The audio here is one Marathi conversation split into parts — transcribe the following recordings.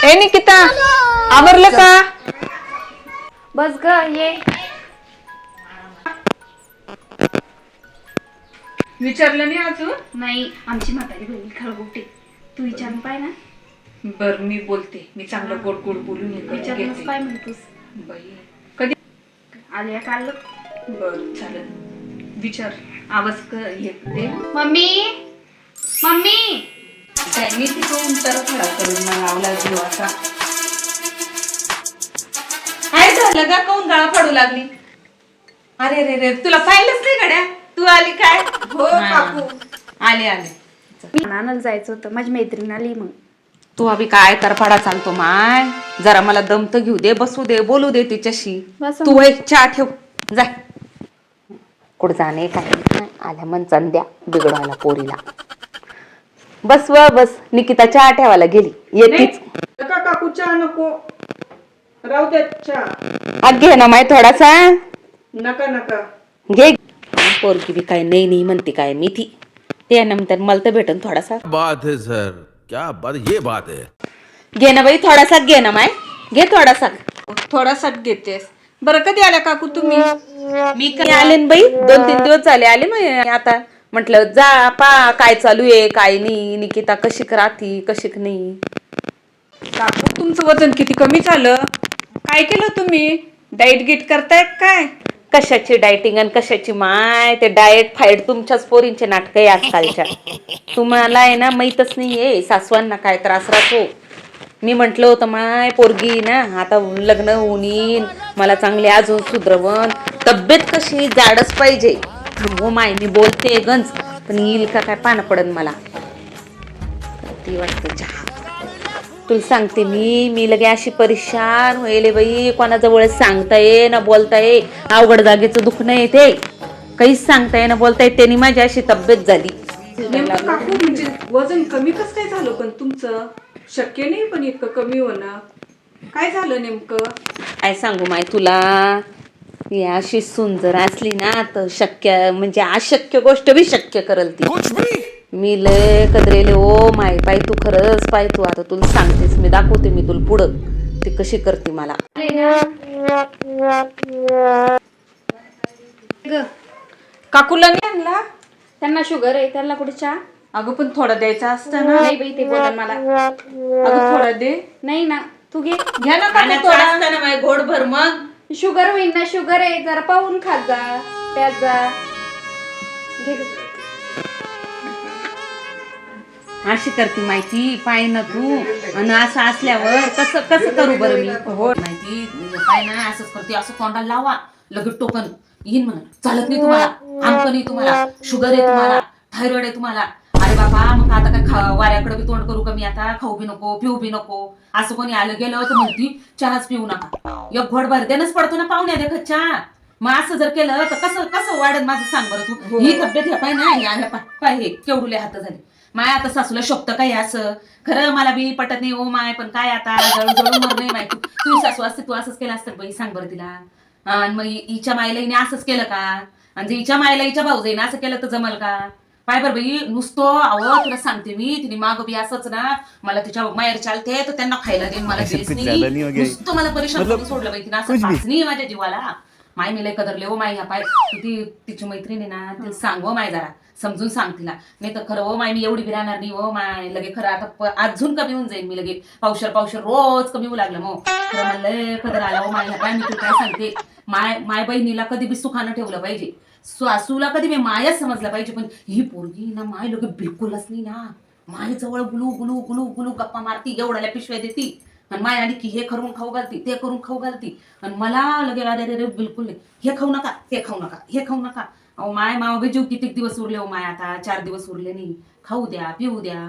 ए निकिता, आवरलं का? बस ग ये. विचारलं नाही अजून? नाही, आमची म्हातारी बहिणी खळगोटे. तू विचारून पाय ना. बर मी बोलते. मी चांगलं गोड गोड बोलून विचारूनच पाय म्हणतोस. बाई कधी आल्या काल. बर चालेल, विचार. आवाज येते. Mummy mummy. मी तिथून तर खडा करून मला लावला जीव असा. काय झालं का? काऊन गळा पडू लागली? अरे रे रे, तुला पाहिलंच नाही गड्या. तू आली काय? हो काकू आले आले. नानाला जायचं होतं, माझी मैत्रीण आली. मग तू अभि काय तरफाडा चालतो माय. जरा मला दम तर घेऊ दे, बसू दे, बोलू दे तिच्याशी. तू एक चहा ठेव, जा. कुठं जाणे काय आल्या मनचान द्या बिघडवायला पोरीला. बस व बस. निकिता चहा ठेवायला गेली, येतीच. काकू चहा नको, राहू दे चहा. घे ना माय थोडासा. नका नका घे. पोरगी बी काय नाही नाही म्हणते काय मी ती. त्यानंतर मला तर भेटन थोडासा. बात है सर, क्या बात, ये बात है. घे ना बाई थोडासा, घे ना माय, घे थोडासा. थोडासा घेतेस. बरं कधी आल्या काकू तुम्ही? मी काय आले न बाई, 2-3 दिवस झाले आले. मग आता म्हटलं जा पा काय चालू आहे काय नाही, निकिता कशी राहती कशी नाही. काकू तुमचं वजन किती कमी झालं. काय केलं तुम्ही? डाएट गिट करताय काय? कशाची डायटिंग आणि कशाची माय. ते डाएट फाईट तुमच्याच पोरींचे नाटक आहे आजकालच्या. तुम्हाला आहे ना माहीतच नाहीये सासवांना काय त्रास राहतो. मी म्हंटल होतं माय पोरगी ना आता लग्न होऊन येईन, मला चांगले अजून सुधरवण. तब्येत कशी जाडच पाहिजे. हो माय मी बोलते गंज, पण येईल का काय पानं पडन मला. ती वाटते चहा. तुला सांगते मी लगे अशी परेशान होईल बाई. कोणाजवळ सांगता ये ना बोलता ये. अवघड जागेचं दुखणं येते, काहीच सांगता ये ना बोलता येत. त्यांनी माझी अशी तब्येत झाली. काकू म्हणजे वजन कमी कसं काय झालं? पण तुमचं शक्य नाही पण इतकं कमी होणं. काय झालं नेमकं? काय सांगू माय तुला. ही अशी सून जर असली ना तर शक्य म्हणजे अशक्य गोष्ट बी शक्य करल ती. मी लय कदरेले ओ माय. पाय तू खरंच पाय तू. आता तुला सांगतेस मी, दाखवते मी तुला पुढं ती कशी करते मला. काकूला नाही आणला? त्यांना शुगर आहे, त्यांना कुठे चहा? अगं पण थोडा द्यायचा असतं ना. नाही बाई, ते बोला मला. अगं थोडा दे. नाही ना, तू घे. घ्या ना काकू थोडा. माय घोड भर मग. शुगर होईल ना, शुगर आहे. जरा पाहून खात जा, प्यात जा. घे ग. अशी करते माहिती पाय ना तू. आणि असं असल्यावर कसं कसं करू बरं मी. हो माहिती पाय ना असंच करते. असं तोंडाला लावा लगेच टोकन येईन म्हणा. चालत नाही तुम्हाला, आमक नाही तुम्हाला, शुगर आहे तुम्हाला, थायरॉइड आहे तुम्हाला. अरे बाबा मग आता काय वाऱ्याकडे बी तोंड करू का मी? आता खाऊ बी नको पिऊ बी नको. असं कोणी आलं गेलं तर म्हणती चहाच पिऊ नका. एक घोड भर देणंच पडतो ना पाहुण्या देखत चहा. मग असं जर केलं तर कसं कसं वाढत माझं सांग बरं तू. ही तब्येत ह्या पाय ना पाय हे केवढुले हात झाले माय. आता सासूला शोभत काय असं? खरं मला बी पटत नाही ओ माय. पण काय आता जळू मर नाही माहिती. तू सासू असते तू असंच केलं असतं बाई, सांग बरं तिला. आणि मग हिच्या मायला हिने असंच केलं का? आणि जर हिच्या मायला हिच्या भाऊजाईने असं केलं तर जमल का? पाय बरं बाई नुसतं. अहो तुला सांगते मी, तिने माग बी असंच ना मला तिच्या माहेर चालते तर त्यांना खायला देईन मला देस नाही. नुसतं मला परेशान करून सोडलं बाई तिने. असं नाही माझ्या जीवाला. माय मी लय कदरले हो माय. ह्या पाय तिची मैत्रिणी ना तिला सांग माय, जरा समजून सांग तिला. नाही तर खरं हो माय मी एवढी बी राहणार नाही हो माय. लगे खरं आता अजून कमी होऊन जाईल मी. लगे पावशर रोज कमी होऊ लागलं. मग खरं मला लय कदर आला हो माय. ह्या पाय मी तुला काय सांगते, माय बहिणीला कधी बी सुखानं ठेवलं पाहिजे. सासूला कधी मी मायाच समजलं पाहिजे. पण ही पोरगी ना माय लगे बिलकुलच नाही ना. माय जवळ गुलू गुलू गुलू गुलू गप्पा मारती, एवढ्याला पिशव्या देती. आणि माय आली की हे करून खाऊ घालती, ते करून खाऊ घालती. आणि मला लगे अरे बिलकुल नाही. हे खाऊ नका, ते खाऊ नका, हे खाऊ नका. अहो माय मावगे जीव किती दिवस उरले हो माय. आता 4 दिवस उरले नाही. खाऊ द्या पिऊ द्या.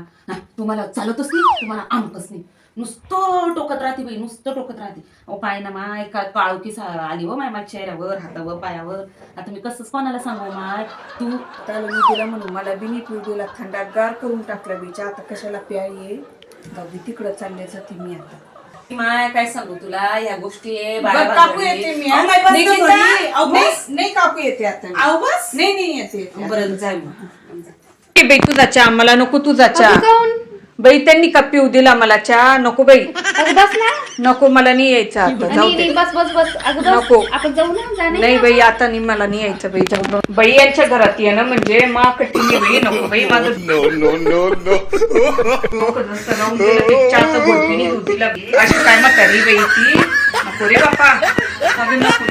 तुम्हाला चालतच नाही, तुम्हाला आमकच नाही. नुसतं टोकत राहते बाई, नुसतं टोकत राहते. अहो पाय ना माय काळोखी आली हो माय माझ्या चेहऱ्यावर, हातावर, पायावर. आता मी कसंच कोणाला सांगू माय. तू त्याला मी दिला म्हणून मला बिनी पिऊ दिला, थंडागार करून टाकला बीचा. आता कशाला प्याये गावी तिकडं चालले जाते मी आता. माय काय सांगू तुला या गोष्टी. काकू येते मी. नाही काकू येते आता. नाही येते. बरं जाय बाई तुझा चहा मला नको. तुझा चहा बाई त्यांनी का पिऊ दिला मला चहा? नको बाई, अगं बस ना. नको, मला नाही यायचं आता, जाऊ नाही दे. नाही, बस बस बस. अगं नको. बस, आपण जाऊ ना. जाणे नाही बाई, आता नाही, मला नाही यायचं बाई, जाऊ. बाई यांच्या घरात ये ना म्हणजे मा कठीण बाई, नको बाई, माझं डोकं जसं राहून गेलं, ते चहाचं घोटपीने दूध दिला. अशी काय म्हातारी बाई ती, नको रे बापा, अगं नको.